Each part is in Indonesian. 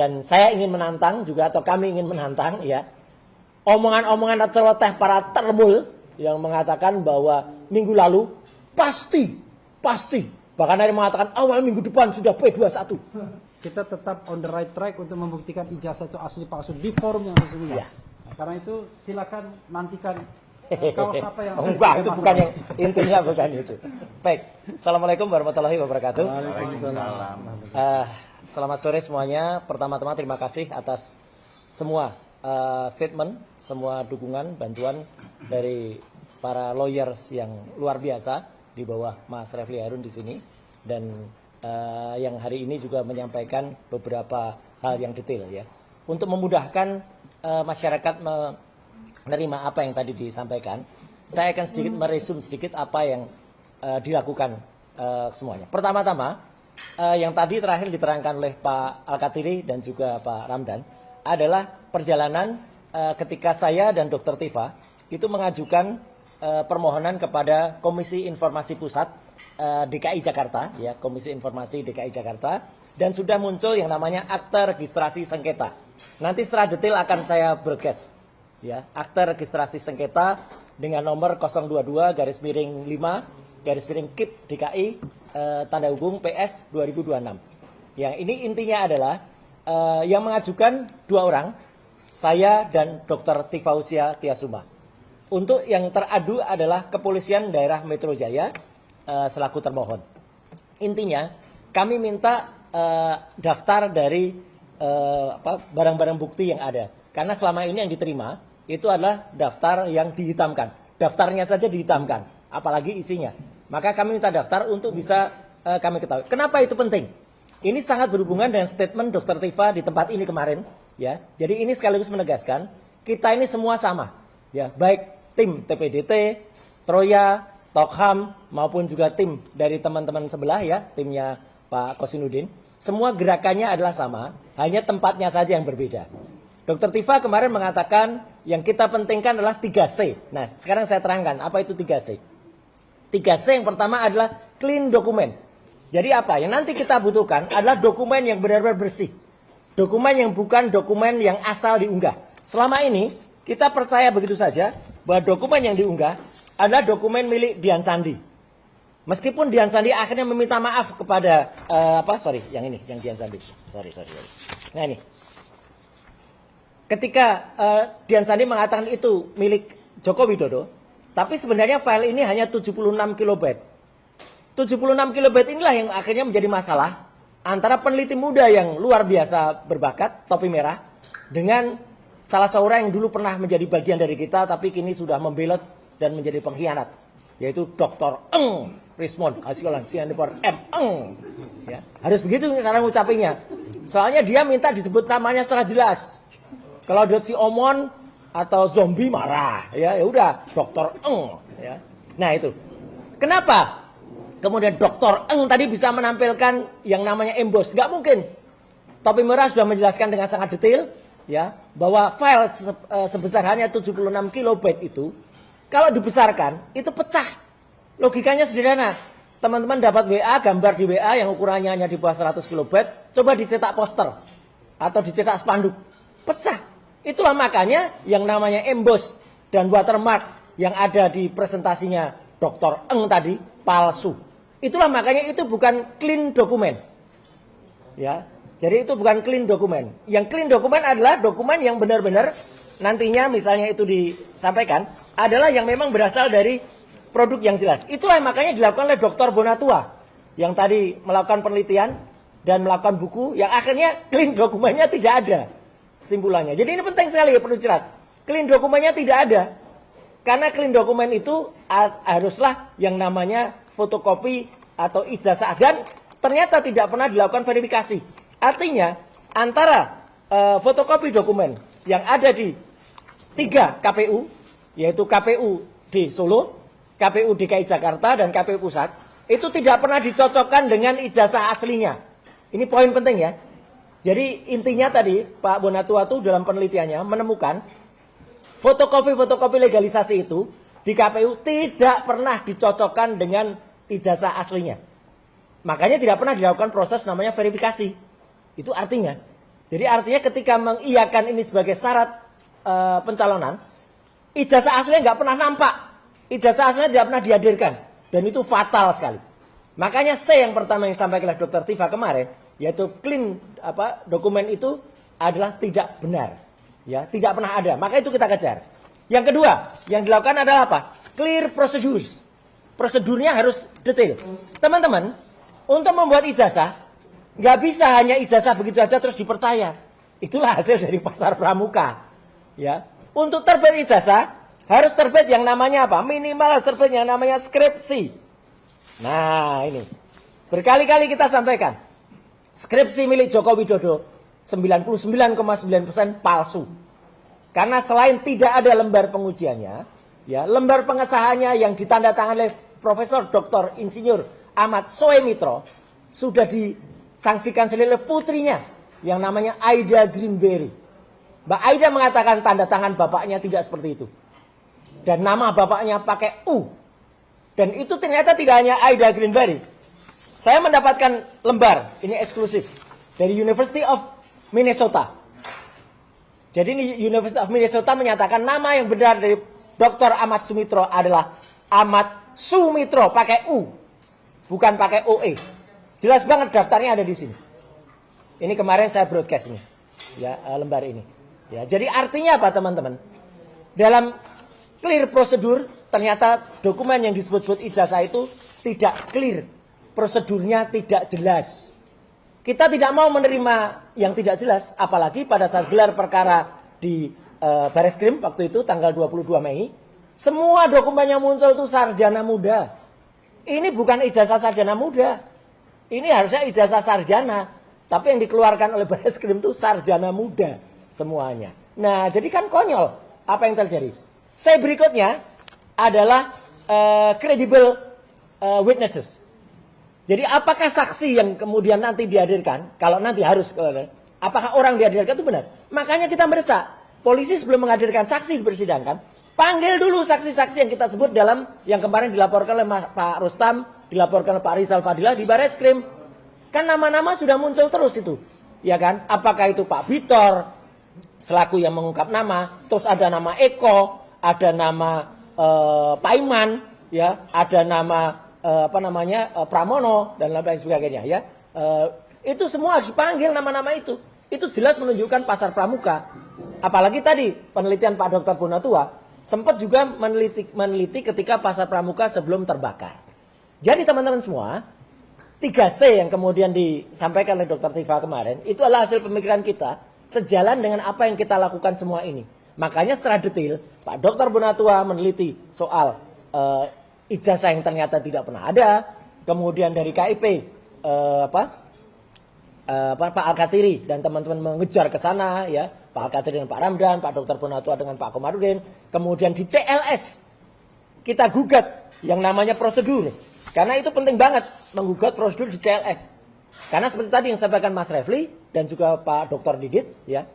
dan saya ingin menantang juga, atau kami ingin menantang ya, omongan-omongan atau celoteh para termul yang mengatakan bahwa minggu lalu pasti, bahkan ada yang mengatakan awal minggu depan sudah P21. Kita tetap on the right track untuk membuktikan ijazah itu asli palsu di forum yang sesungguhnya. Ya. Nah, karena itu silakan nantikan kaos apa yang enggak, itu bukan yang intinya, bukan itu. Baik, assalamualaikum warahmatullahi wabarakatuh. Waalaikumsalam. Selamat sore semuanya. Pertama-tama terima kasih atas semua statement, semua dukungan, bantuan dari para lawyers yang luar biasa di bawah Mas Refli Harun di sini, dan yang hari ini juga menyampaikan beberapa hal yang detail ya, untuk memudahkan masyarakat menerima apa yang tadi disampaikan. Saya akan sedikit meresum sedikit apa yang dilakukan semuanya. Pertama-tama, yang tadi terakhir diterangkan oleh Pak Al-Katiri dan juga Pak Ramdan adalah perjalanan ketika saya dan Dr. Tifa itu mengajukan permohonan kepada Komisi Informasi Pusat DKI Jakarta, ya, Komisi Informasi DKI Jakarta, dan sudah muncul yang namanya Akta Registrasi Sengketa. Nanti setelah detail akan saya broadcast, ya, Akta Registrasi Sengketa dengan nomor 022-5-KIP DKI tanda hubung PS 2026. Yang ini intinya adalah yang mengajukan dua orang, saya dan Dr. Tifausia Tiasuma. Untuk yang teradu adalah Kepolisian Daerah Metro Jaya selaku termohon. Intinya kami minta daftar dari barang-barang bukti yang ada. Karena selama ini yang diterima itu adalah daftar yang dihitamkan. Daftarnya saja dihitamkan, apalagi isinya. Maka kami minta daftar untuk bisa kami ketahui. Kenapa itu penting? Ini sangat berhubungan dengan statement Dr. Tifa di tempat ini kemarin, ya. Jadi ini sekaligus menegaskan kita ini semua sama, ya. Baik tim TPDT, Troya, Tokham maupun juga tim dari teman-teman sebelah, ya, timnya Pak Kosinudin. Semua gerakannya adalah sama, hanya tempatnya saja yang berbeda. Dr. Tifa kemarin mengatakan yang kita pentingkan adalah 3C. Nah, sekarang saya terangkan apa itu 3C. 3C yang pertama adalah clean dokumen. Jadi apa? Yang nanti kita butuhkan adalah dokumen yang benar-benar bersih. Dokumen yang bukan dokumen yang asal diunggah. Selama ini kita percaya begitu saja bahwa dokumen yang diunggah adalah dokumen milik Dian Sandi. Meskipun Dian Sandi akhirnya meminta maaf kepada yang Dian Sandi. Sorry. Nah ini. Ketika Dian Sandi mengatakan itu milik Joko Widodo, tapi sebenarnya file ini hanya 76 kilobyte. 76 kilobyte inilah yang akhirnya menjadi masalah antara peneliti muda yang luar biasa berbakat, topi merah, dengan salah seorang yang dulu pernah menjadi bagian dari kita, tapi kini sudah membelot dan menjadi pengkhianat, yaitu Dr. Eng Rismond Hasyolan Sianipor M. Eng. Ya, harus begitu cara ngucapinnya. Soalnya dia minta disebut namanya secara jelas. Kalau dia si Omon atau zombie marah, ya udah Dr. Eng. Ya. Nah itu. Kenapa? Kemudian Dr. Eng tadi bisa menampilkan yang namanya emboss. Nggak mungkin. Topi merah sudah menjelaskan dengan sangat detail, ya, bahwa file sebesar hanya 76 kilobyte itu, kalau dibesarkan, itu pecah. Logikanya sederhana. Teman-teman dapat WA, gambar di WA yang ukurannya hanya di bawah 100 kilobyte, coba dicetak poster atau dicetak spanduk. Pecah. Itulah makanya yang namanya emboss dan watermark yang ada di presentasinya Dr. Eng tadi palsu. Itulah makanya itu bukan clean dokumen. Ya. Jadi itu bukan clean dokumen. Yang clean dokumen adalah dokumen yang benar-benar nantinya misalnya itu disampaikan adalah yang memang berasal dari produk yang jelas. Itulah makanya dilakukan oleh Dr. Bonatua yang tadi melakukan penelitian dan melakukan buku yang akhirnya clean dokumennya tidak ada kesimpulannya. Jadi ini penting sekali ya, perlu jelas. Clean dokumennya tidak ada. Karena clean dokumen itu haruslah yang namanya fotokopi atau ijazah, dan ternyata tidak pernah dilakukan verifikasi. Artinya antara fotokopi dokumen yang ada di 3 KPU, yaitu KPU di Solo, KPU DKI Jakarta, dan KPU Pusat, itu tidak pernah dicocokkan dengan ijazah aslinya. Ini poin penting ya. Jadi intinya tadi Pak Bonatua tuh dalam penelitiannya menemukan fotokopi-fotokopi legalisasi itu di KPU tidak pernah dicocokkan dengan ijazah aslinya. Makanya tidak pernah dilakukan proses namanya verifikasi. Itu artinya Jadi artinya ketika mengiyakan ini sebagai syarat pencalonan, ijazah aslinya nggak pernah nampak, ijazah aslinya tidak pernah dihadirkan, dan itu fatal sekali. Makanya C yang pertama yang disampaikan oleh Dr. Tifa kemarin, yaitu clean dokumen itu adalah tidak benar, ya tidak pernah ada. Maka itu kita kejar. Yang kedua yang dilakukan adalah apa? Clear procedures. Prosedurnya harus detail. Teman-teman, untuk membuat ijazah nggak bisa hanya ijazah begitu aja terus dipercaya. Itulah hasil dari pasar pramuka. Ya, untuk terbit ijazah harus terbit yang namanya apa? Minimal harus terbit yang namanya skripsi. Nah ini berkali-kali kita sampaikan, skripsi milik Joko Widodo 99,9% palsu. Karena selain tidak ada lembar pengujiannya, ya lembar pengesahannya yang ditandatangani oleh Profesor Dr. Insinyur Ahmad Soemitro sudah disangsikan sendiri oleh putrinya yang namanya Aida Greenberry. Mbak Aida mengatakan tanda tangan bapaknya tidak seperti itu. Dan nama bapaknya pakai U. Dan itu ternyata tidak hanya Aida Greenberry. Saya mendapatkan lembar, ini eksklusif, dari University of Minnesota. Jadi University of Minnesota menyatakan nama yang benar dari Dr. Ahmad Sumitro adalah Ahmad Sumitro, pakai U. Bukan pakai OE. Jelas banget daftarnya ada di sini. Ini kemarin saya broadcast ini. Ya, lembar ini. Ya, jadi artinya apa teman-teman? Dalam clear prosedur, ternyata dokumen yang disebut-sebut ijazah itu tidak clear. Prosedurnya tidak jelas. Kita tidak mau menerima yang tidak jelas, apalagi pada saat gelar perkara di Bareskrim waktu itu tanggal 22 Mei, semua dokumen yang muncul itu sarjana muda. Ini bukan ijazah sarjana muda. Ini harusnya ijazah sarjana, tapi yang dikeluarkan oleh Bareskrim itu sarjana muda semuanya. Nah, jadi kan konyol apa yang terjadi. Saya berikutnya adalah credible witnesses. Jadi apakah saksi yang kemudian nanti dihadirkan, kalau nanti harus, apakah orang dihadirkan itu benar? Makanya kita mendesak, polisi sebelum menghadirkan saksi di persidangan, panggil dulu saksi-saksi yang kita sebut dalam, yang kemarin dilaporkan oleh Pak Rustam, dilaporkan oleh Pak Rizal Fadila di Bareskrim. Kan nama-nama sudah muncul terus itu, ya kan? Apakah itu Pak Bitor, selaku yang mengungkap nama, terus ada nama Eko, ada nama Pak Iman, ya, ada nama Pramono dan lain sebagainya, ya. Itu semua harus dipanggil nama-nama itu. Itu jelas menunjukkan pasar pramuka. Apalagi tadi penelitian Pak Dr. Bonatua sempat juga meneliti ketika pasar pramuka sebelum terbakar. Jadi teman-teman semua, 3C yang kemudian disampaikan oleh Dr. Tifa kemarin itu adalah hasil pemikiran kita sejalan dengan apa yang kita lakukan semua ini. Makanya secara detail Pak Dr. Bonatua meneliti soal ijazah yang ternyata tidak pernah ada, kemudian dari KIP Pak Al-Katiri dan teman-teman mengejar ke sana, ya, Pak Al-Katiri dan Pak Ramdan, Pak Dr. Bonatua dengan Pak Komarudin, kemudian di CLS kita gugat yang namanya prosedur, karena itu penting banget menggugat prosedur di CLS, karena seperti tadi yang disampaikan Mas Refli dan juga Pak Dr. Didit, ya,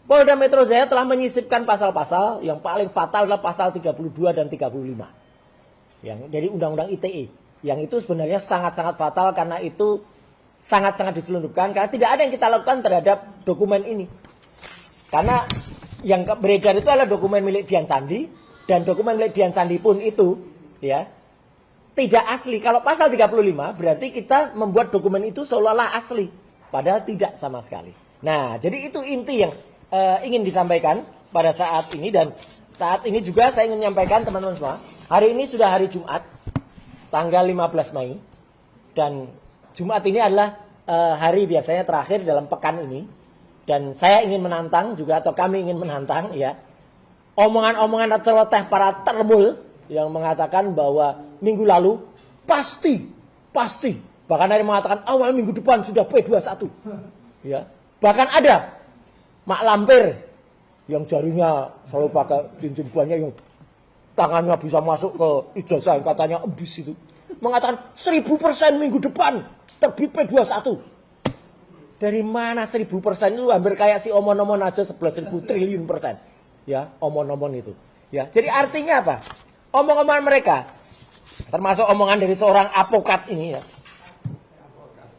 Polda Metro Jaya telah menyisipkan pasal-pasal yang paling fatal adalah pasal 32 dan 35. Yang dari Undang-Undang ITE, yang itu sebenarnya sangat-sangat fatal karena itu sangat-sangat diselundupkan, karena tidak ada yang kita lakukan terhadap dokumen ini. Karena yang beredar itu adalah dokumen milik Dian Sandi, dan dokumen milik Dian Sandi pun itu, ya, tidak asli. Kalau pasal 35 berarti kita membuat dokumen itu seolah-olah asli, padahal tidak sama sekali. Nah, jadi itu inti yang ingin disampaikan pada saat ini, dan saat ini juga saya ingin menyampaikan teman-teman semua. Hari ini sudah hari Jumat, tanggal 15 Mei. Dan Jumat ini adalah hari biasanya terakhir dalam pekan ini. Dan saya ingin menantang juga, atau kami ingin menantang, ya, omongan-omongan celoteh para termul yang mengatakan bahwa minggu lalu pasti, bahkan ada yang mengatakan awal minggu depan sudah P21. Ya. Bahkan ada Mak Lampir yang jarinya selalu pakai cincin banyak, yang tangannya bisa masuk ke ijazah yang katanya embus itu, mengatakan 1000% minggu depan terbit P21. Dari mana 1000% itu? Hampir kayak si omon-omon aja 11.000 triliun %. Ya, omon-omon itu. Ya, jadi artinya apa? Omong-omongan mereka, termasuk omongan dari seorang apokat ini, ya.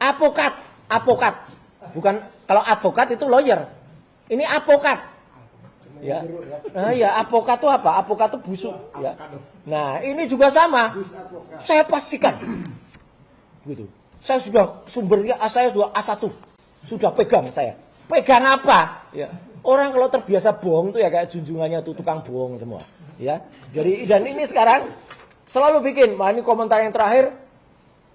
Apokat, bukan Kalau advokat itu lawyer. Ini apokat. Ya. Nah, ya, apokat itu apa? Apokat itu busuk, ya. Nah, ini juga sama. Saya pastikan. Gitu. Saya sudah sumbernya, saya sudah A1. Sudah pegang saya. Pegang apa? Ya. Orang kalau terbiasa bohong tuh ya kayak junjungannya tuh tukang bohong semua, ya. Jadi dan ini sekarang selalu bikin, wah ini komentar yang terakhir,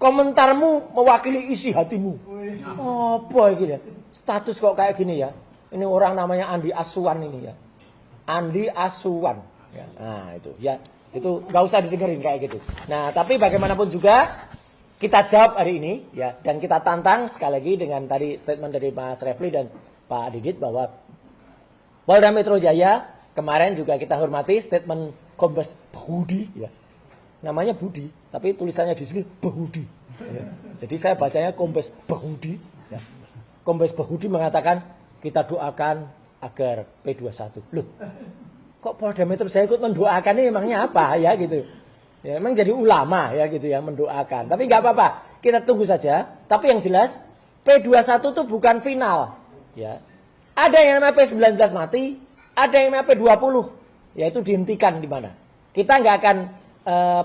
komentarmu mewakili isi hatimu. Apa gini ya? Status kok kayak gini ya? Ini orang namanya Andi Asuwan ini ya. Andi Asuwan. Ya. Nah itu ya, itu nggak usah didengerin kayak gitu. Nah tapi bagaimanapun juga kita jawab hari ini ya, dan kita tantang sekali lagi dengan tadi statement dari Mas Refli dan Pak Didit bahwa Polda Metro Jaya kemarin juga kita hormati statement Kombes Budi ya. Namanya Budi, tapi tulisannya di sini Budi. Ya. Jadi saya bacanya Kombes Budi ya. Kombes Budi mengatakan kita doakan agar P21. Loh, kok Polda Metro Jaya ikut mendoakan ini emangnya apa ya gitu. Ya, memang jadi ulama ya gitu ya mendoakan. Tapi nggak apa-apa, kita tunggu saja. Tapi yang jelas P21 itu bukan final. Ya, ada yang namanya P19 mati, ada yang namanya P20, yaitu dihentikan di mana. Kita nggak akan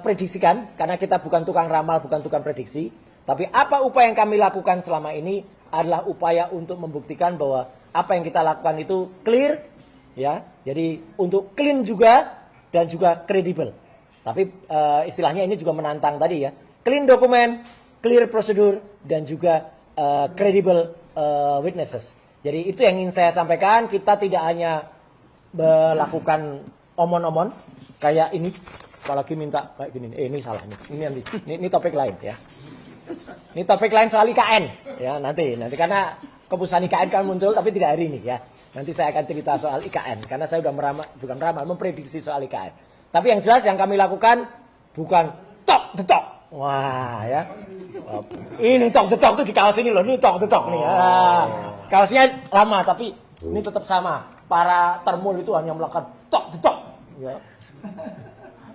prediksikan karena kita bukan tukang ramal, bukan tukang prediksi. Tapi apa upaya yang kami lakukan selama ini adalah upaya untuk membuktikan bahwa apa yang kita lakukan itu clear, ya. Jadi untuk clean juga dan juga kredibel. Tapi istilahnya ini juga menantang tadi ya. Clean dokumen, clear prosedur, dan juga credible witnesses. Jadi itu yang ingin saya sampaikan. Kita tidak hanya melakukan omon-omon kayak ini. Apalagi minta kayak gini. Ini salah nih. Ini topik lain ya. Ini topik lain soal IKN ya nanti karena keputusan IKN kan muncul tapi tidak hari ini ya. Nanti saya akan cerita soal IKN karena saya sudah memprediksi soal IKN. Tapi yang jelas yang kami lakukan bukan talk the talk. Wah ya. Ini talk the talk tuh di kaos ini loh. Ini talk the talk nih. Kaosnya lama tapi ini tetap sama. Para termul itu hanya melakukan talk the talk. Ya.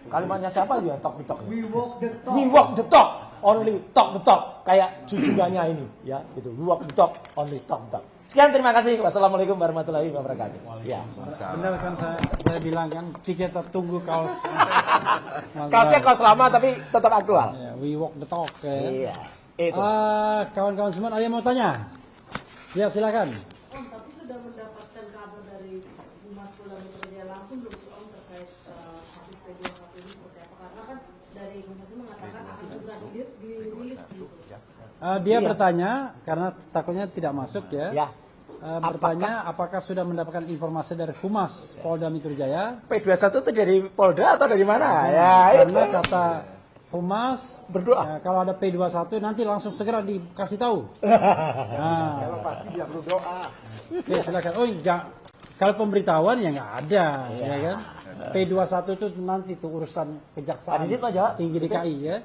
Kalimatnya siapa ya talk the talk? We walk the talk. We walk the talk. Only talk the talk. Kayak junjungannya ini ya. Gitu. We walk the talk. Only talk the talk. Sekian, terima kasih. Wassalamualaikum warahmatullahi wabarakatuh. Ya. Benar kan saya bilang kan, kita tunggu kaos. Kaosnya kaos lama tapi tetap aktual. Ya, we walk the talk. Ya. Iya. Itu. Kawan-kawan semua, ada yang mau tanya? Ya, silakan. Om, tapi sudah mendapatkan kabar dari Humas Polda Metro Jaya langsung belum sih Om terkait kasus P21 ini seperti apa? Karena kan dari Humas ini mengatakan akan segera dirilis gitu. Dia bertanya karena takutnya tidak masuk ya. Ya. Bertanya apakah sudah mendapatkan informasi dari Humas Polda Metro Jaya? P21 itu dari Polda atau dari mana? Ya, Karena itu. kata Humas Berdoa. ya, kalau ada P21 nanti langsung segera dikasih tahu. Nah, Pasti dia berdoa. oke, silakan. Oh, kalau pemberitahuan ya nggak ada, ya kan? P21 itu nanti tuh urusan Pak kejaksaan Didit, Pak, jawab. tinggi DKI ya.